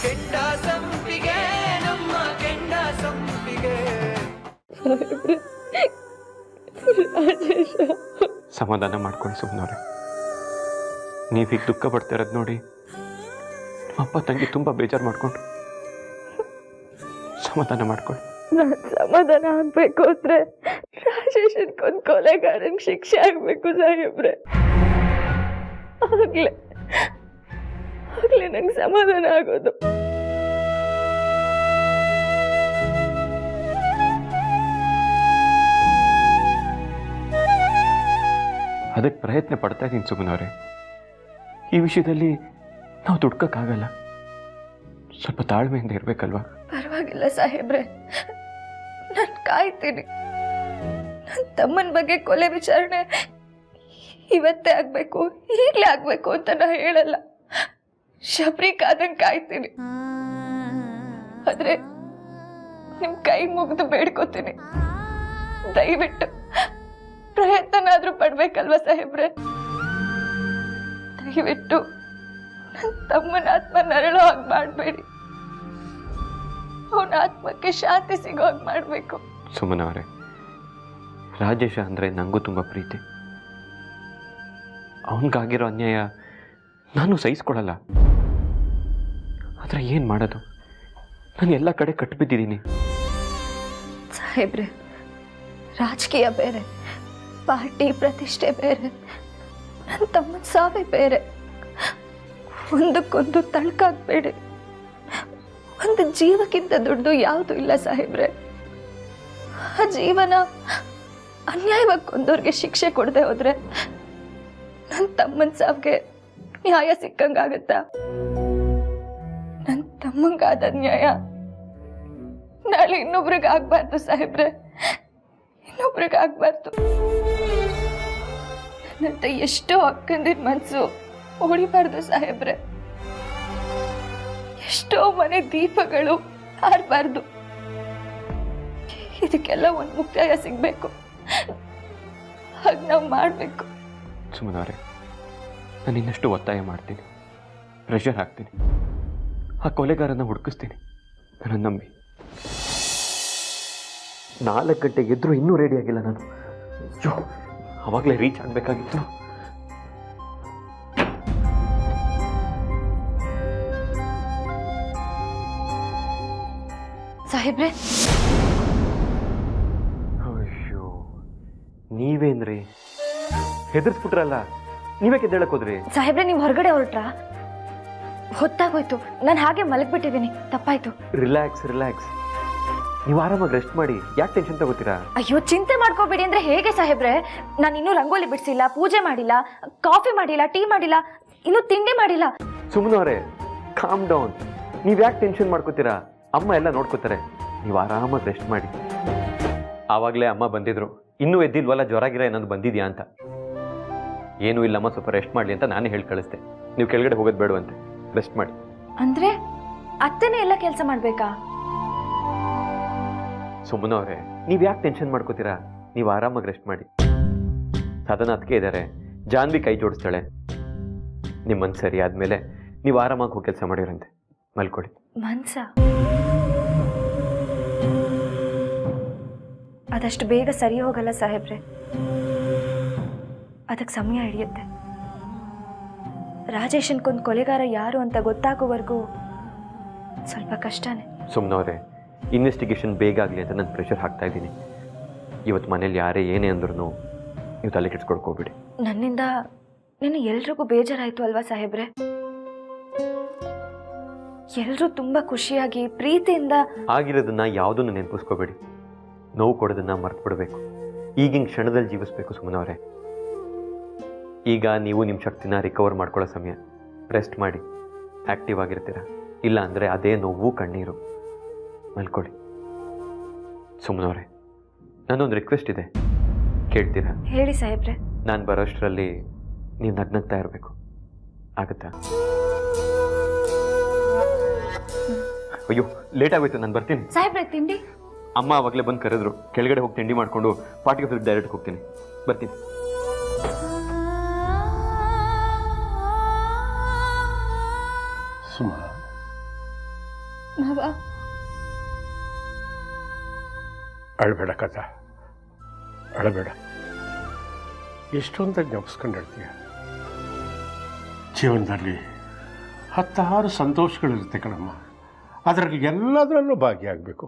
ಕೆಂಡ ಸಂಪಿಗೆ ನಮ್ಮ ಕೆಂಡ ಸಂಪಿಗೆ. ಸಮಾಧಾನ ಮಾಡ್ಕೊಳ್ಳಿ ಸುಮ್ಮನವ್ರೆ. ನೀವೀಗ ದುಃಖ ಪಡ್ತಾ ಇರೋದು ನೋಡಿ ಅಪ್ಪ ತಂಗಿ ತುಂಬ ಬೇಜಾರು ಮಾಡಿಕೊಂಡು ಸಮಾಧಾನ ಮಾಡ್ಕೊಳ್ಳಿ. ನಾನು ಸಮಾಧಾನ ಆಗ್ಬೇಕು ಅಂದ್ರೆ ರಾಜೇಶನ್ಗೊಂದು ಕೊಲೆಗಾರನ್ ಶಿಕ್ಷೆ ಆಗ್ಬೇಕು ಸಾಹೇಬ್ರೆ. ಆಗ್ಲೇ ನಂಗೆ ಸಮಾಧಾನ ಆಗೋದು. ಅದಕ್ಕೆ ಪ್ರಯತ್ನ ಪಡ್ತಾ ಇದ್ದೀನಿ ಸುಮ್ಮನವ್ರೆ. ಈ ವಿಷಯದಲ್ಲಿ ನಾವು ದುಡ್ಕೋಕ್ಕಾಗಲ್ಲ, ಸ್ವಲ್ಪ ತಾಳ್ಮೆಯಿಂದ ಇರಬೇಕಲ್ವಾ? ಪರವಾಗಿಲ್ಲ ಸಾಹೇಬ್ರೆ, ನಾನು ಕಾಯ್ತೀನಿ. ನನ್ನ ತಮ್ಮನ ಬಗ್ಗೆ ಕೊಲೆ ವಿಚಾರಣೆ ಇವತ್ತೇ ಆಗ್ಬೇಕು, ಈಗಲೇ ಆಗ್ಬೇಕು ಅಂತ ನಾ ಹೇಳಲ್ಲ. ಶಬರಿ ಕಾದಂಗೆ ಕಾಯ್ತೀನಿ. ಆದ್ರೆ ನಿಮ್ ಕೈ ಮುಗಿದು ಬೇಡ್ಕೋತೀನಿ, ದಯವಿಟ್ಟು ಪ್ರಯತ್ನನಾದ್ರೂ ಪಡ್ಬೇಕಲ್ವಾ ಸಾಹೇಬ್ರೆ? ದಯವಿಟ್ಟು ನನ್ನ ತಮ್ಮನ ಆತ್ಮ ನರಳೋ ಹಾಗೆ ಮಾಡಬೇಡಿ. ಅವನ ಆತ್ಮಕ್ಕೆ ಶಾಂತಿ ಸಿಗೋ ಹಾಗೆ ಮಾಡಬೇಕು. ಸುಮ್ಮನವ್ರೆ, ರಾಜೇಶ ಅಂದರೆ ನನಗೂ ತುಂಬ ಪ್ರೀತಿ. ಅವನಿಗಾಗಿರೋ ಅನ್ಯಾಯ ನಾನು ಸಹಿಸ್ಕೊಡಲ್ಲ. ಆದರೆ ಏನು ಮಾಡೋದು, ನಾನು ಎಲ್ಲ ಕಡೆ ಕಟ್ಟಿಬಿಟ್ಟಿದ್ದೀನಿ. ಸಾಹೇಬ್ರೆ, ರಾಜಕೀಯ ಬೇರೆ, ಪಾರ್ಟಿ ಪ್ರತಿಷ್ಠೆ ಬೇರೆ, ನನ್ನ ತಮ್ಮನ ಸಾವೇ ಬೇರೆ. ಒಂದಕ್ಕೊಂದು ತಳ್ಕಾಗ್ಬೇಡಿ. ಒಂದು ಜೀವಕ್ಕಿಂತ ದೊಡ್ಡದು ಯಾವುದು ಇಲ್ಲ ಸಾಹೇಬ್ರೆ. ಆ ಜೀವನ ಅನ್ಯಾಯವಾಗಿ ಕೊಂದವ್ರಿಗೆ ಶಿಕ್ಷೆ ಕೊಡದೆ ಹೋದ್ರೆ ನನ್ನ ತಮ್ಮನ ಸಾವಿಗೆ ನ್ಯಾಯ ಸಿಕ್ಕಂಗಾಗತ್ತಾ? ನನ್ನ ತಮ್ಮಂಗಾದ ಅನ್ಯಾಯ ನಾಳೆ ಇನ್ನೊಬ್ರಿಗೆ ಆಗ್ಬಾರ್ದು ಸಾಹೇಬ್ರೆ, ಇನ್ನೊಬ್ರಿಗೆ ಆಗ್ಬಾರ್ದು. ನನ್ನಂತ ಎಷ್ಟೋ ಅಕ್ಕಂದಿನ ಮನ್ಸು ಹೊಡಿಬಾರ್ದು ಸಾಹೇಬ್ರೆ. ಎಷ್ಟೋ ಮನೆ ದೀಪಗಳು ಹಾರಬಾರ್ದು. ಇದಕ್ಕೆಲ್ಲ ಒಂದು ಮುಕ್ತಾಯ ಸಿಗ್ಬೇಕು. ಹಾಗೆ ನಾವು ಮಾಡಬೇಕು. ಸುಮ್ಮನವ್ರೆ, ನಾನು ಇನ್ನಷ್ಟು ಒತ್ತಾಯ ಮಾಡ್ತೀನಿ, ಪ್ರೆಷರ್ ಹಾಕ್ತೀನಿ, ಆ ಕೊಲೆಗಾರನ ಹುಡುಕಿಸ್ತೀನಿ. ನನ್ನ ನಂಬಿ. 4 ಗಂಟೆಗೆ ಎದ್ರು ಇನ್ನೂ ರೆಡಿ ಆಗಿಲ್ಲ ನಾನು. ಅಯ್ಯೋ, ಅವಾಗಲೇ ರೀಚ್ ಆಗಬೇಕಾಗಿತ್ತು. ಸಾಹೇಬ್ರೆ, ಅಯ್ಯೋ ನೀವೇನ್ರಿ ಹೆದರ್ಸ್ಬಿಟ್ರಲ್ಲ, ನೀವೇ ಕೆದ್ದೇಳಕ್ ಹೋದ್ರಿ? ಸಾಹೇಬ್ರೆ, ನೀವು ಹೊರಗಡೆ ಹೊರಟ್ರಾ? ಹೊತ್ತಾಗೋಯ್ತು, ನಾನು ಹಾಗೆ ಮಲಗ್ಬಿಟ್ಟಿದ್ದೀನಿ, ತಪ್ಪಾಯ್ತು. ರಿಲ್ಯಾಕ್ಸ್ ರಿಲ್ಯಾಕ್ಸ್, ನೀವು ಆರಾಮಾಗಿ ರೆಸ್ಟ್ ಮಾಡಿ. ಯಾಕೆ ಟೆನ್ಷನ್ ತಗೋತೀರಾ? ಅಯ್ಯೋ, ಚಿಂತೆ ಮಾಡ್ಕೋಬೇಡಿ ಅಂದ್ರೆ ಹೇಗೆ ಸಾಹೇಬ್ರೆ? ನಾನು ಇನ್ನೂ ರಂಗೋಲಿ ಬಿಡಿಸಿಲ್ಲ, ಪೂಜೆ ಮಾಡಿಲ್ಲ, ಕಾಫಿ ಮಾಡಿಲ್ಲ, ಟೀ ಮಾಡಿಲ್ಲ, ಇನ್ನೂ ತಿಂಡಿ ಮಾಡಿಲ್ಲ. ಸುಮ್ಮನವ್ರೆ, ಕಾಮ್ ಡೌನ್. ನೀವು ಯಾಕೆ ಟೆನ್ಷನ್ ಮಾಡ್ಕೋತೀರಾ? ಅಮ್ಮ ಎಲ್ಲ ನೋಡ್ಕೋತಾರೆ, ನೀವು ಆರಾಮಾಗಿ ರೆಸ್ಟ್ ಮಾಡಿ. ಆವಾಗಲೇ ಅಮ್ಮ ಬಂದಿದ್ರು, ಇನ್ನೂ ಎದ್ದಿಲ್ವಲ್ಲ, ಜ್ವರ ಗಿರ ಏನಾದ್ರು ಬಂದಿದ್ಯಾ ಅಂತ. ಏನೂ ಇಲ್ಲಮ್ಮ, ಸ್ವಲ್ಪ ರೆಸ್ಟ್ ಮಾಡಲಿ ಅಂತ ನಾನೇ ಹೇಳಿ ಕಳಿಸ್ದೆ. ನೀವು ಕೆಳಗಡೆ ಹೋಗೋದು ಬೇಡವಂತೆ, ರೆಸ್ಟ್ ಮಾಡಿ. ಅಂದ್ರೆ ಅತ್ತೆನೇ ಎಲ್ಲ ಕೆಲಸ ಮಾಡ್ಬೇಕಾ? ಸುಮ್ಮನವ್ರೆ, ನೀವು ಯಾಕೆ ಟೆನ್ಷನ್ ಮಾಡ್ಕೋತೀರಾ? ನೀವು ಆರಾಮಾಗಿ ರೆಸ್ಟ್ ಮಾಡಿ. ಸಾಧನ ಅದಕ್ಕೆ ಇದ್ದಾರೆ, ಜಾನ್ವಿ ಕೈ ಜೋಡಿಸ್ತಾಳೆ. ನಿಮ್ಮ ಮನ್ಸು ಸರಿ ಆದಮೇಲೆ ನೀವು ಆರಾಮಾಗಿ ಹೋಗಿ ಕೆಲಸ ಮಾಡಿರಂತೆ. ಮಲ್ಕೊಡಿ. ಮನ್ಸ ಅದಷ್ಟು ಬೇಗ ಸರಿ ಹೋಗಲ್ಲ ಸಾಹೇಬ್ರೆ, ಅದಕ್ಕೆ ಸಮಯ ಹಿಡಿಯುತ್ತೆ. ರಾಜೇಶನ್ಕೊಂದು ಕೊಲೆಗಾರ ಯಾರು ಅಂತ ಗೊತ್ತಾಗೋವರೆಗೂ ಸ್ವಲ್ಪ ಕಷ್ಟನೇ. ಸುಮ್ಮನವ್ರೆ, ಇನ್ವೆಸ್ಟಿಗೇಷನ್ ಬೇಗ ಆಗಲಿ ಅಂತ ನಾನು ಪ್ರೆಷರ್ ಹಾಕ್ತಾ ಇದ್ದೀನಿ. ಇವತ್ತು ಮನೇಲಿ ಯಾರೇ ಏನೇ ಅಂದ್ರೂ ನೀವು ತಲೆ ಕೆಡ್ಸ್ಕೊಡ್ಕೋಬಿಡಿ. ನನ್ನಿಂದ ನಿನ್ನೆ ಎಲ್ರಿಗೂ ಬೇಜಾರಾಯ್ತು ಅಲ್ವಾ ಸಾಹೇಬ್ರೆ? ಎಲ್ಲರೂ ತುಂಬ ಖುಷಿಯಾಗಿ ಪ್ರೀತಿಯಿಂದ ಆಗಿರೋದನ್ನ ಯಾವುದನ್ನು ನೆನಪಿಸ್ಕೋಬೇಡಿ. ನೋವು ಕೊಡೋದನ್ನ ಮರ್ತು ಬಿಡಬೇಕು. ಈಗಿನ ಕ್ಷಣದಲ್ಲಿ ಜೀವಿಸ್ಬೇಕು ಸುಮ್ಮನವ್ರೆ. ಈಗ ನೀವು ನಿಮ್ಮ ಶಕ್ತಿನ ರಿಕವರ್ ಮಾಡ್ಕೊಳ್ಳೋ ಸಮಯ. ರೆಸ್ಟ್ ಮಾಡಿ, ಆ್ಯಕ್ಟಿವ್ ಆಗಿರ್ತೀರ. ಇಲ್ಲ ಅಂದರೆ ಅದೇ ನೋವು, ಕಣ್ಣೀರು. ಮಲ್ಕೊಳ್ಳಿ. ಸುಮ್ಮನವ್ರೆ, ನನ್ನೊಂದು ರಿಕ್ವೆಸ್ಟ್ ಇದೆ, ಕೇಳ್ತೀರಾ? ಹೇಳಿ ಸಾಹೇಬ್ರೆ. ನಾನು ಬರೋಷ್ಟರಲ್ಲಿ ನೀವು ನಗ್ನಗ್ತಾ ಇರಬೇಕು, ಆಗುತ್ತಾ? ಅಯ್ಯೋ, ಲೇಟ್ ಆಗೋಯ್ತು, ನಾನು ಬರ್ತೀನಿ. ಸಾಹೇಬ್ರೆ, ತಿಂಡಿ? ಅಮ್ಮ ಆವಾಗಲೇ ಬಂದು ಕರೆದ್ರು. ಕೆಳಗಡೆ ಹೋಗಿ ತಿಂಡಿ ಮಾಡಿಕೊಂಡು ಪಾರ್ಟಿಗೆ ಫಿಲ್ ಡೈರೆಕ್ಟ್ ಹೋಗ್ತೀನಿ. ಬರ್ತೀನಿ. ಸುಮಾ, ಮಾವ. ಅಳಬೇಡ ಕಥಾ, ಅಳಬೇಡ. ಎಷ್ಟೊಂದು ಜ್ಞಾಪಿಸ್ಕೊಂಡಿರ್ತೀಯ. ಜೀವನದಲ್ಲಿ 10 ಸಂತೋಷಗಳಿರುತ್ತೆ ಕಣಮ್ಮ. ಅದರಲ್ಲಿ ಎಲ್ಲದರಲ್ಲೂ ಭಾಗಿಯಾಗಬೇಕು.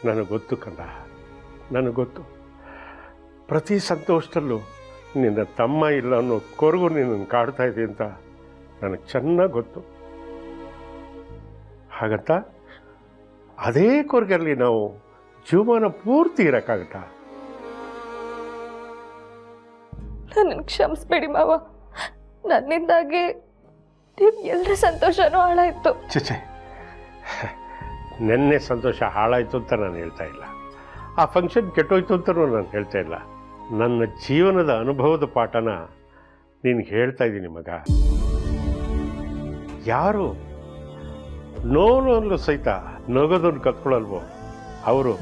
ನನಗೆ ಗೊತ್ತು ಕಂದ, ನನಗೆ ಗೊತ್ತು. ಪ್ರತಿ ಸಂತೋಷದಲ್ಲೂ ನಿನ್ನ ತಮ್ಮ ಇಲ್ಲ ಅನ್ನೋ ಕೊರಗು ನಿನ್ನನ್ನು ಕಾಡ್ತಾ ಇದೆ ಅಂತ ನನಗೆ ಚೆನ್ನಾಗಿ ಗೊತ್ತು. ಹಾಗಂತ ಅದೇ ಕೊರಗಲ್ಲಿ ನಾವು ಜೀವನ ಪೂರ್ತಿ ಇರೋಕ್ಕಾಗತ್ತಾ? ನನ್ನನ್ನು ಕ್ಷಮಿಸ್ಬೇಡಿ ಮಾವ. ನನ್ನಿಂದಾಗಿ ನೀವು ಎಲ್ಲರ ಸಂತೋಷನೂ ಹಾಳಾಯಿತು. ಚೆ, ನೆನ್ನೆ ಸಂತೋಷ ಹಾಳಾಯಿತು ಅಂತ ನಾನು ಹೇಳ್ತಾ ಇಲ್ಲ. ಆ ಫಂಕ್ಷನ್ ಕೆಟ್ಟೋಯ್ತು ಅಂತಲೂ ನಾನು ಹೇಳ್ತಾ ಇಲ್ಲ. ನನ್ನ ಜೀವನದ ಅನುಭವದ ಪಾಠನ ನಿನಗೆ ಹೇಳ್ತಾ ಇದ್ದೀನಿ ಮಗ. ಯಾರು ನೋವು ಸಹಿತ ನಗೋದನ್ನು ಕತ್ಕೊಳ್ಳಲ್ವೋ ಅವರು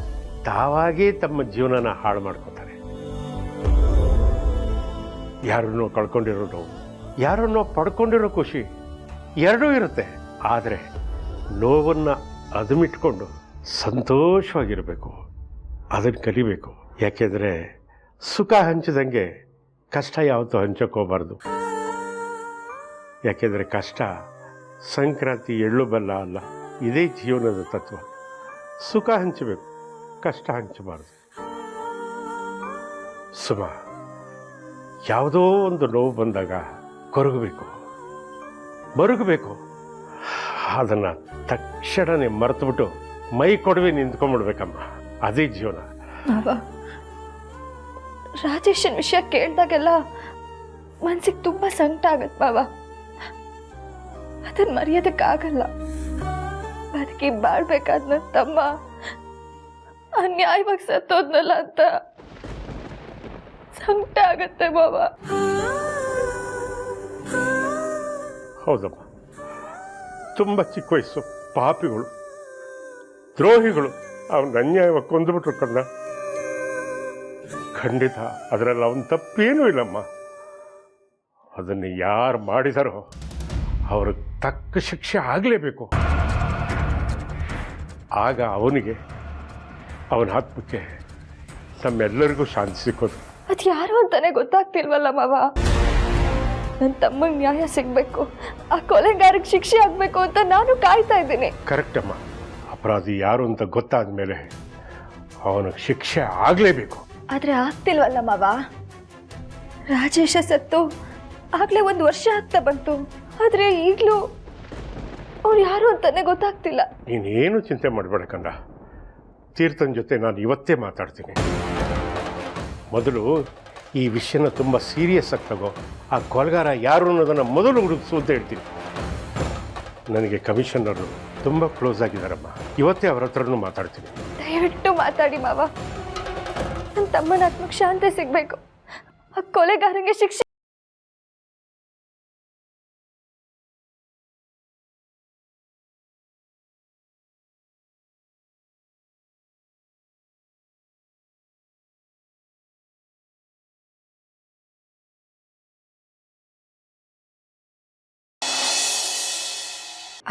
ತಾವಾಗೇ ತಮ್ಮ ಜೀವನನ ಹಾಳು ಮಾಡ್ಕೋತಾರೆ. ಯಾರನ್ನೋ ಕಳ್ಕೊಂಡಿರೋ ನೋವು, ಯಾರನ್ನೋ ಪಡ್ಕೊಂಡಿರೋ ಖುಷಿ ಎರಡೂ ಇರುತ್ತೆ. ಆದರೆ ನೋವನ್ನು ಅದುಮಿಟ್ಕೊಂಡು ಸಂತೋಷವಾಗಿರಬೇಕು, ಅದನ್ನು ಕಲಿಬೇಕು. ಯಾಕೆಂದರೆ ಸುಖ ಹಂಚಿದಂಗೆ ಕಷ್ಟ ಯಾವತ್ತೂ ಹಂಚೋಕೋಬಾರ್ದು. ಯಾಕೆಂದರೆ ಕಷ್ಟ ಸಂಕ್ರಾಂತಿ ಎಳ್ಳು ಬೆಲ್ಲ ಅಲ್ಲ, ಇದೇ ಜೀವನದ ತತ್ವ. ಸುಖ ಹಂಚಬೇಕು, ಕಷ್ಟ ಹಂಚಬಾರ್ದು. ಸುಮ, ಯಾವುದೋ ಒಂದು ನೋವು ಬಂದಾಗ ಕೊರಗಬೇಕು, ಮರುಗಬೇಕು. ಅದನ್ನು ತಕ್ಷಣನೇ ಮರೆತುಬಿಟ್ಟು ಮೈ ಕೊಡವೆ ನಿಂತ್ಕೊಂಡ್ಬಿಡ್ಬೇಕಮ್ಮ. ಅದೇ ಜೀವನ. ರಾಜೇಶನ್ ವಿಷಯ ಕೇಳಿದಾಗೆಲ್ಲ ಮನ್ಸಿಗೆ ತುಂಬ ಸಂಕಟ ಆಗತ್ತೆ ಬಾವ. ಅದನ್ನು ಮರೆಯೋದಕ್ಕಾಗಲ್ಲ. ಬದುಕಿ ಬಾಳ್ಬೇಕಾದ ನನ್ನ ತಮ್ಮ ಅನ್ಯಾಯವಾಗಿ ಸತ್ತೋದ್ನಲ್ಲ ಅಂತ ಸಂಕಟ ಆಗತ್ತೆ ಬಾವ. ಹೌದಮ್ಮ, ತುಂಬ ಚಿಕ್ಕ ವಯಸ್ಸು, ಪಾಪಿಗಳು, ದ್ರೋಹಿಗಳು ಅವನ ಅನ್ಯಾಯವಾಗಿ ಕೊಂದುಬಿಟ್ರು ಕಂದ. ಖಂಡಿತ ಅದರಲ್ಲಿ ಅವನ ತಪ್ಪೇನೂ ಇಲ್ಲಮ್ಮ. ಅದನ್ನು ಯಾರು ಮಾಡಿದಾರೋ ಅವ್ರಿಗೆ ತಕ್ಕ ಶಿಕ್ಷೆ ಆಗಲೇಬೇಕು. ಆಗ ಅವನಿಗೆ, ಅವನ ಆತ್ಮಕ್ಕೆ, ನಮ್ಮೆಲ್ಲರಿಗೂ ಶಾಂತಿ ಸಿಕ್ಕೋದು. ಅದು ಯಾರು ಅಂತಾನೆ ಗೊತ್ತಾಗ್ತಿಲ್ವಲ್ಲ ಮಾವ. ನನ್ನ ತಮ್ಮಂಗೆ ನ್ಯಾಯ ಸಿಗಬೇಕು, ಆ ಕೊಲೆಗಾರಕ್ಕೆ ಶಿಕ್ಷೆ ಆಗಬೇಕು ಅಂತ ನಾನು ಕಾಯ್ತಾ ಇದ್ದೀನಿ. ಕರೆಕ್ಟ್ ಅಮ್ಮ. ಅಪರಾಧಿ ಯಾರು ಅಂತ ಗೊತ್ತಾದ ಮೇಲೆ ಅವನಿಗೆ ಶಿಕ್ಷೆ ಆಗಲೇಬೇಕು. ಆದರೆ ಆಗ್ತಿಲ್ವಲ್ಲ ಮಾವ. ರಾಜೇಶ ಸತ್ತು ಆಗಲೇ 1 ವರ್ಷ ಆಗ್ತಾ ಬಂತು. ಆದರೆ ಈಗಲೂ ಅವ್ರು ಯಾರು ಅಂತಾನೆ ಗೊತ್ತಾಗ್ತಿಲ್ಲ. ನೀನೇನು ಚಿಂತೆ ಮಾಡಬೇಡ ಕಂದ. ತೀರ್ಥನ್ ಜೊತೆ ನಾನು ಇವತ್ತೇ ಮಾತಾಡ್ತೀನಿ. ಮೊದಲು ಈ ವಿಷಯನ ತುಂಬ ಸೀರಿಯಸ್ ಆಗಿ ತಗೋ. ಆ ಕೊಲೆಗಾರ ಯಾರು ಅನ್ನೋದನ್ನು ಮೊದಲು ಹುಡುಗಿಸು ಅಂತ ಹೇಳ್ತೀನಿ. ನನಗೆ ಕಮಿಷನರು ತುಂಬ ಕ್ಲೋಸ್ ಆಗಿದ್ದಾರಮ್ಮ. ಇವತ್ತೇ ಅವ್ರ ಹತ್ರನೂ ಮಾತಾಡ್ತೀನಿ. ದಯವಿಟ್ಟು ಮಾತಾಡಿ ಮಾವ. ನನ್ನ ತಮ್ಮನ ಆತ್ಮಕ್ಕೆ ಶಾಂತಿ ಸಿಗಬೇಕು, ಆ ಕೊಲೆಗಾರಂಗೆ ಶಿಕ್ಷೆ.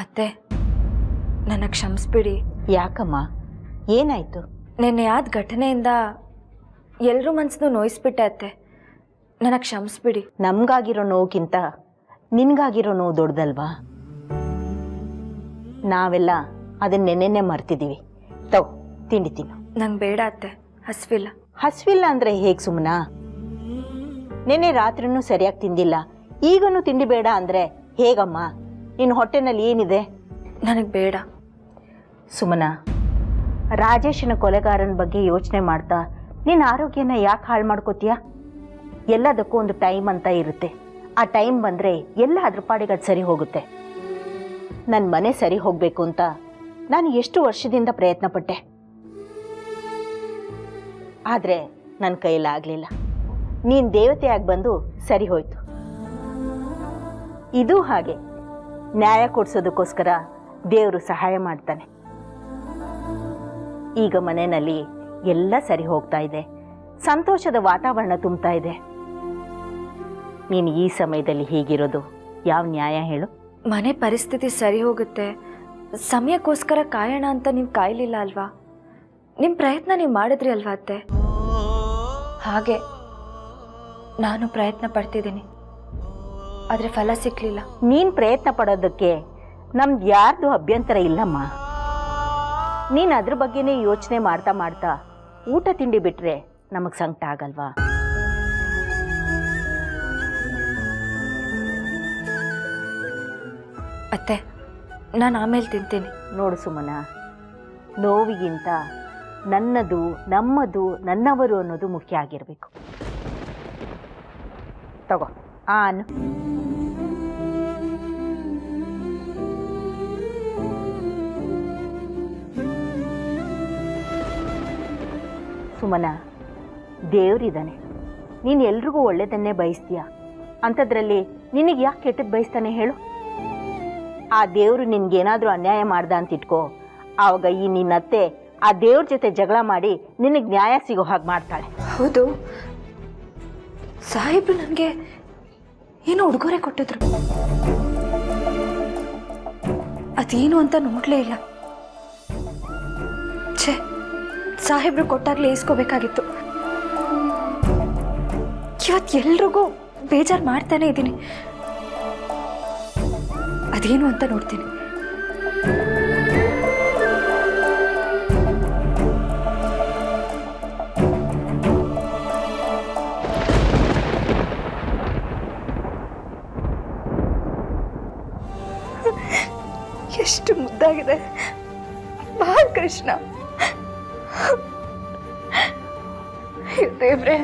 ಅತ್ತೆ, ನನ್ನ ಕ್ಷಮಿಸ್ಬಿಡಿ. ಯಾಕಮ್ಮ, ಏನಾಯಿತು? ನಿನ್ನೆ ಆದ ಘಟನೆಯಿಂದ ಎಲ್ಲರೂ ಮನಸ್ಸನ್ನು ನೋಯಿಸ್ಬಿಟ್ಟೆ ಅತ್ತೆ. ನನ್ನ ಕ್ಷಮಿಸ್ಬಿಡಿ. ನಮಗಾಗಿರೋ ನೋವುಗಿಂತ ನಿನಗಾಗಿರೋ ನೋವು ದೊಡ್ಡದಲ್ವಾ? ನಾವೆಲ್ಲ ಅದನ್ನ ನೆನ್ನೆನೆ ಮರ್ತಿದ್ದೀವಿ. ತಗೋ, ತಿಂಡಿ ತಿನ್ನು. ನಂಗೆ ಬೇಡ ಅತ್ತೆ, ಹಸ್ವಿಲ್ಲ. ಹಸ್ವಿಲ್ಲ ಅಂದರೆ ಹೇಗೆ ಸುಮ್ಮನಾ? ನೆನ್ನೆ ರಾತ್ರಿನೂ ಸರಿಯಾಗಿ ತಿಂದಿಲ್ಲ, ಈಗನೂ ತಿಂಡಿ ಬೇಡ ಅಂದರೆ ಹೇಗಮ್ಮ? ನಿನ್ನ ಹೊಟ್ಟೆನಲ್ಲಿ ಏನಿದೆ? ನನಗೆ ಬೇಡ. ಸುಮನ, ರಾಜೇಶನ ಕೊಲೆಗಾರನ ಬಗ್ಗೆ ಯೋಚನೆ ಮಾಡ್ತಾ ನಿನ್ನ ಆರೋಗ್ಯನ ಯಾಕೆ ಹಾಳು ಮಾಡ್ಕೋತೀಯ? ಎಲ್ಲದಕ್ಕೂ ಒಂದು ಟೈಮ್ ಅಂತ ಇರುತ್ತೆ. ಆ ಟೈಮ್ ಬಂದರೆ ಎಲ್ಲ ಅದ್ರ ಪಾಡಿಗೆ ಅದು ಸರಿ ಹೋಗುತ್ತೆ. ನನ್ನ ಮನೆ ಸರಿ ಹೋಗಬೇಕು ಅಂತ ನಾನು ಎಷ್ಟು ವರ್ಷದಿಂದ ಪ್ರಯತ್ನ ಪಟ್ಟೆ, ಆದರೆ ನನ್ನ ಕೈಲಾಗಲಿಲ್ಲ. ನೀನು ದೇವತೆಯಾಗಿ ಬಂದು ಸರಿ ಹೋಯ್ತು. ಇದು ಹಾಗೆ, ನ್ಯಾಯ ಕೊಡಿಸೋದಕ್ಕೋಸ್ಕರ ದೇವರು ಸಹಾಯ ಮಾಡ್ತಾನೆ. ಈಗ ಮನೆಯಲ್ಲಿ ಎಲ್ಲ ಸರಿ ಹೋಗ್ತಾ ಇದೆ, ಸಂತೋಷದ ವಾತಾವರಣ ತುಂಬ್ತಾ ಇದೆ. ನೀನು ಈ ಸಮಯದಲ್ಲಿ ಹೀಗಿರೋದು ಯಾವ ನ್ಯಾಯ ಹೇಳು? ಮನೆ ಪರಿಸ್ಥಿತಿ ಸರಿ ಹೋಗುತ್ತೆ, ಸಮಯಕ್ಕೋಸ್ಕರ ಕಾಯೋಣ ಅಂತ ನೀವು ಕಾಯಲಿಲ್ಲ ಅಲ್ವಾ? ನಿಮ್ಮ ಪ್ರಯತ್ನ ನೀವು ಮಾಡಿದ್ರಿ ಅಲ್ವಾ ಅತ್ತೆ? ಹಾಗೆ ನಾನು ಪ್ರಯತ್ನ ಪಡ್ತಿದ್ದೀನಿ, ಆದರೆ ಫಲ ಸಿಕ್ಕಲಿಲ್ಲ. ನೀನು ಪ್ರಯತ್ನ ಪಡೋದಕ್ಕೆ ನಮ್ದು ಯಾರ್ದು ಅಭ್ಯಂತರ ಇಲ್ಲಮ್ಮ. ನೀನು ಅದ್ರ ಬಗ್ಗೆನೇ ಯೋಚನೆ ಮಾಡ್ತಾ ಮಾಡ್ತಾ ಊಟ ತಿಂಡಿ ಬಿಟ್ರೆ ನಮಗೆ ಸಂಕಟ ಆಗಲ್ವಾ? ಅತ್ತೆ, ನಾನು ಆಮೇಲೆ ತಿಂತೀನಿ. ನೋಡು ಸುಮನ, ನೋವಿಗಿಂತ ನನ್ನದು, ನಮ್ಮದು, ನನ್ನವರು ಅನ್ನೋದು ಮುಖ್ಯ ಆಗಿರಬೇಕು. ತಗೋ ಆನು. ಸುಮನ, ದೇವ್ರಿದ್ದಾನೆ, ನೀನು ಎಲ್ರಿಗೂ ಒಳ್ಳೆಯದನ್ನೇ ಬಯಸ್ತೀಯ. ಅಂಥದ್ರಲ್ಲಿ ನಿನಗೆ ಯಾಕೆ ಕೆಟ್ಟದ್ದು ಬಯಸ್ತಾನೆ ಹೇಳು? ಆ ದೇವರು ನಿನ್ಗೇನಾದರೂ ಅನ್ಯಾಯ ಮಾಡ್ದ ಅಂತ ಇಟ್ಕೋ, ಆವಾಗ ಈ ನಿನ್ನತ್ತೆ ಆ ದೇವ್ರ ಜೊತೆ ಜಗಳ ಮಾಡಿ ನಿನಗೆ ನ್ಯಾಯ ಸಿಗೋ ಹಾಗೆ ಮಾಡ್ತಾಳೆ. ಹೌದು, ಸಾಹೇಬ್ರು ನನಗೆ ಏನೋ ಉಡುಗೊರೆ ಕೊಟ್ಟಿದ್ರು, ಅದೇನು ಅಂತ ನೋಡಲೇ ಇಲ್ಲ. ಛೇ, ಸಾಹೇಬ್ರು ಕೊಟ್ಟಾಗಲೇ ಇಸ್ಕೋಬೇಕಾಗಿತ್ತು. ಇವತ್ತು ಎಲ್ರಿಗೂ ಬೇಜಾರು ಮಾಡ್ತಾನೆ ಇದ್ದೀನಿ, ಅದೇನು ಅಂತ ನೋಡ್ತೀನಿ. ಎಷ್ಟು ಮುದ್ದಾಗಿದೆ ಬಾಲಕೃಷ್ಣ. ದೇವ್ರೆ,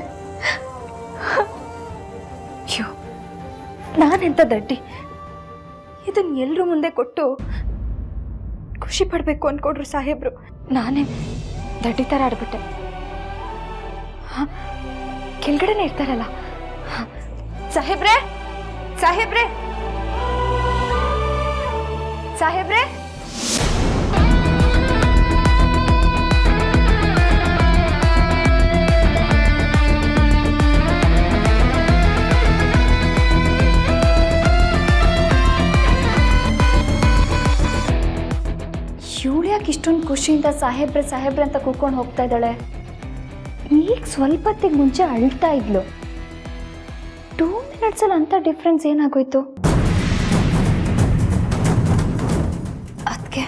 ಅಯ್ಯೋ ನಾನೆಂತ ದಡ್ಡಿ, ಇದನ್ನ ಎಲ್ಲರೂ ಮುಂದೆ ಕೊಟ್ಟು ಖುಷಿ ಪಡಬೇಕು ಅನ್ಕೊಂಡ್ರು ಸಾಹೇಬ್ರು. ನಾನೇ ದಡ್ಡಿ ಥರ ಆಡ್ಬಿಟ್ಟೆ. ಕೆಳಗಡೆನೆ ಇರ್ತಾರಲ್ಲ ಸಾಹೇಬ್ರೆ, ಸಾಹೇಬ್ರೆ, ಸಾಹೇಬ್ರೆ. ಇವಳು ಯಾಕೆ ಇಷ್ಟೊಂದು ಖುಷಿಯಿಂದ ಸಾಹೇಬ್ರೆ ಸಾಹೇಬ್ರೆ ಅಂತ ಕೂತ್ಕೊಂಡು ಹೋಗ್ತಾ ಇದ್ದಾಳೆ? ಈಗ ಸ್ವಲ್ಪ ಹೊತ್ತಿಗೆ ಮುಂಚೆ ಅಳ್ತಾ ಇದ್ಲು. 2 ಮಿನಿಟ್ಸಲ್ಲಿ ಅಂಥ ಡಿಫ್ರೆನ್ಸ್ ಏನಾಗೋಯ್ತು? ಅದಕ್ಕೆ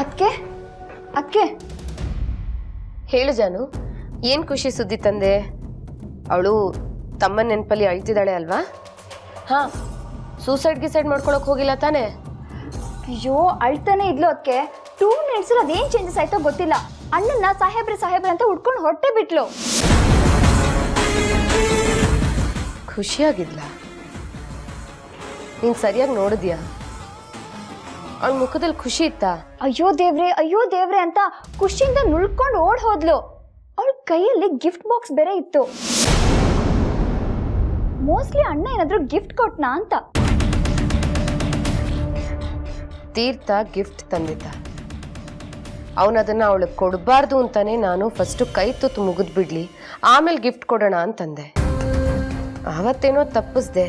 ಅದಕ್ಕೆ ಅದಕ್ಕೆ ಹೇಳು ಜಾನು, ಏನು ಖುಷಿ ಸುದ್ದಿ ತಂದೆ? ಅವಳು ತಮ್ಮನ ನೆನಪಲ್ಲಿ ಅಳ್ತಿದ್ದಾಳೆ ಅಲ್ವಾ? ಹಾಂ, ಸೂಸೈಡ್ ಮಾಡ್ಕೊಳಕ್ ಹೋಗಿಲ್ಲ ತಾನೇ? ಅಯ್ಯೋ, ಅಳ್ತಾನೆ ಇದ್ಲು. ಅದಕ್ಕೆ 2 ಮಿನಿಟ್ಸಲ್ಲಿ ಅದೇನು ಚೇಂಜಸ್ ಆಯ್ತೋ ಗೊತ್ತಿಲ್ಲ. ಅಣ್ಣನ ಸಾಹೇಬ್ರೆ ಸಾಹೇಬ್ರೆ ಅಂತ ಹುಡ್ಕೊಂಡು ಹೊಟ್ಟೆ ಬಿಟ್ಲು. ಖುಷಿಯಾಗಿದ್ಲ? ನೀನು ಸರಿಯಾಗಿ ನೋಡಿದ್ಯಾ? ಅವಳ ಮುಖದಲ್ಲಿ ಖುಷಿ ಇತ್ತಾ? ಅಯ್ಯೋ ದೇವ್ರೆ ಅಂತ ಖುಷಿಯಿಂದ ನುಳ್ಕೊಂಡು ಓಡ್ ಹೋದ್ಲು. ಅವಳ ಕೈಯಲ್ಲಿ ಗಿಫ್ಟ್ ಬಾಕ್ಸ್ ಬೇರೆ ಇತ್ತು. ಮೋಸ್ಟ್ಲಿ ಅಣ್ಣ ಏನಾದ್ರು ಗಿಫ್ಟ್ ಕೊಟ್ನಾ ಅಂತ. ತೀರ್ಥ ಗಿಫ್ಟ್ ತಂದಿದ್ದ. ಅವನದನ್ನು ಅವಳಿಗೆ ಕೊಡಬಾರ್ದು ಅಂತಾನೆ ನಾನು ಫಸ್ಟು ಕೈ ತುತ್ತು ಮುಗಿದು ಬಿಡ್ಲಿ, ಆಮೇಲೆ ಗಿಫ್ಟ್ ಕೊಡೋಣ ಅಂತಂದೆ. ಆವತ್ತೇನೋ ತಪ್ಪಿಸ್ದೆ.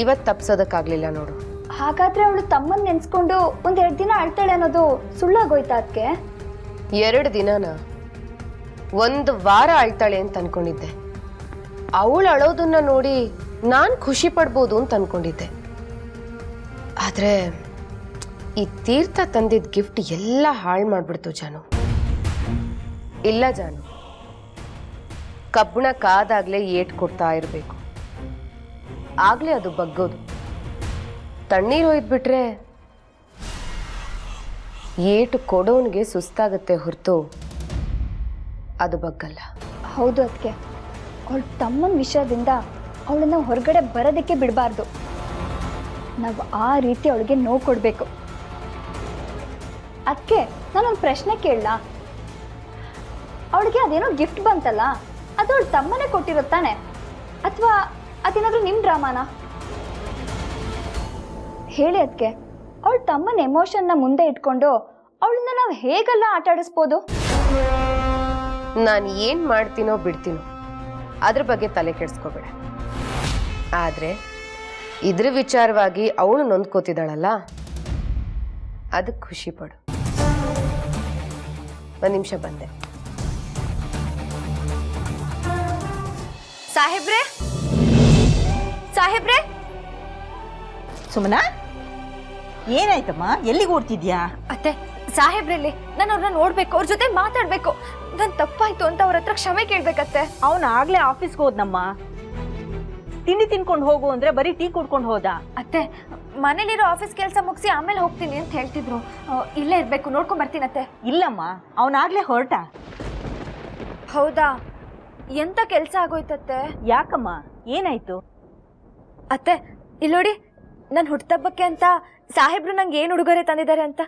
ಇವತ್ತು ತಪ್ಪಿಸೋದಕ್ಕಾಗಲಿಲ್ಲ ನೋಡು. ಹಾಗಾದ್ರೆ ಅವಳು ತಮ್ಮನ್ ನೆನ್ಸ್ಕೊಂಡು 1-2 ದಿನ ಅಳ್ತಾಳೆ ಅನ್ನೋದು ಸುಳ್ಳಾಗೋಯ್ತಾ? ಅದಕ್ಕೆ 2 ದಿನನ 1 ವಾರ ಅಳ್ತಾಳೆ ಅಂತ ಅನ್ಕೊಂಡಿದ್ದೆ. ಅವಳು ಅಳೋದನ್ನ ನೋಡಿ ನಾನು ಖುಷಿ ಪಡ್ಬೋದು ಅಂತ ಅನ್ಕೊಂಡಿದ್ದೆ. ಆದರೆ ಈ ತೀರ್ಥ ತಂದಿದ್ದ ಗಿಫ್ಟ್ ಎಲ್ಲ ಹಾಳು ಮಾಡ್ಬಿಡ್ತು ಜಾನು. ಇಲ್ಲ ಜಾನು, ಕಬ್ಬಣ ಕಾದಾಗಲೇ ಏಟ್ ಕೊಡ್ತಾ ಇರಬೇಕು, ಆಗಲೇ ಅದು ಬಗ್ಗೋದು. ತಣ್ಣೀರು ಒಯ್ದ್ಬಿಟ್ರೆ ಏಟು ಕೊಡೋನ್ಗೆ ಸುಸ್ತಾಗತ್ತೆ ಹೊರತು ಅದು ಬಗ್ಗಲ್ಲ. ಹೌದು, ಅದಕ್ಕೆ ಅವಳ ತಮ್ಮನ ವಿಷಯದಿಂದ ಅವಳನ್ನ ಹೊರಗಡೆ ಬರೋದಕ್ಕೆ ಬಿಡಬಾರ್ದು. ನಾವು ಆ ರೀತಿ ಅವಳಿಗೆ ನೋವು ಕೊಡಬೇಕು. ಅದಕ್ಕೆ ನಾನೊಂದು ಪ್ರಶ್ನೆ ಕೇಳಲಾ? ಅವಳಿಗೆ ಅದೇನೋ ಗಿಫ್ಟ್ ಬಂತಲ್ಲ, ಅದು ಅವಳ ತಮ್ಮನೇ ಕೊಟ್ಟಿರುತ್ತಾನೆ ಅಥವಾ ಅದೇನಾದ್ರೂ ನಿಮ್ಮ ಡ್ರಾಮಾನ? ಹೇಳಿ ಅದಕ್ಕೆ. ಅವಳ ತಮ್ಮನ ಎಮೋಷನ್ನ ಮುಂದೆ ಇಟ್ಕೊಂಡು ಅವಳನ್ನ ನಾವು ಹೇಗೆಲ್ಲ ಆಟ ಆಡಿಸ್ಬೋದು? ನಾನು ಏನು ಮಾಡ್ತೀನೋ ಬಿಡ್ತೀನೋ ಅದ್ರ ಬಗ್ಗೆ ತಲೆ ಕೆಡಿಸ್ಕೋಬೇಡ. ಆದರೆ ಇದ್ರ ವಿಚಾರವಾಗಿ ಅವಳು ನೊಂದ್ಕೋತಿದ್ದಾಳಲ್ಲ, ಅದಕ್ಕೆ ಖುಷಿ ಪಡು. ಒಂದು ನಿಮಿಷ ಬಂದೆ. ಸಾಹೇಬ್ರೆ, ಸಾಹೇಬ್ರೆ. ಸುಮನಾ, ಏನಾಯ್ತಮ್ಮ? ಎಲ್ಲಿಗೆ ಓಡ್ತಿದ್ಯಾ? ಅತ್ತೆ, ಸಾಹೇಬ್ರಲ್ಲಿ ನಾನು ಅವ್ರನ್ನ ನೋಡ್ಬೇಕು, ಅವ್ರ ಜೊತೆ ಮಾತಾಡ್ಬೇಕು. ನನ್ ತಪ್ಪಾಯ್ತು ಅಂತ ಅವ್ರ ಹತ್ರ ಕ್ಷಮೆ ಕೇಳ್ಬೇಕತ್ತೆ. ಅವನು ಆಗ್ಲೇ ಆಫೀಸ್ಗೆ ಹೋದ್ನಮ್ಮ. ತಿಂಡಿ ತಿನ್ಕೊಂಡು ಹೋಗು ಅಂದ್ರೆ ಬರೀ ಟೀ ಕುಡ್ಕೊಂಡು ಹೋದ. ಅತ್ತೆ, ಮನೇಲಿರೋ ಆಫೀಸ್ ಕೆಲಸ ಮುಗಿಸಿ ಆಮೇಲೆ ಹೋಗ್ತೀನಿ ಅಂತ ಹೇಳ್ತಿದ್ರು. ಇಲ್ಲೇ ಇರ್ಬೇಕು, ನೋಡ್ಕೊಂಡ್ ಬರ್ತೀನತ್ತೆ. ಇಲ್ಲಮ್ಮ, ಅವನಾಗ್ಲೇ ಹೊರಟ. ಹೌದಾ? ಎಂತ ಕೆಲಸ ಆಗೋಯ್ತತ್ತೆ? ಯಾಕಮ್ಮ, ಏನಾಯ್ತು? ಅತ್ತೆ, ಇಲ್ಲೋಡಿ, ನನ್ನ ಹುಟ್ಟುಹಬ್ಬಕ್ಕೆ ಅಂತ ಸಾಹೇಬ್ರು ನಂಗೆ ಏನು ಉಡುಗೊರೆ ತಂದಿದ್ದಾರೆ ಅಂತ.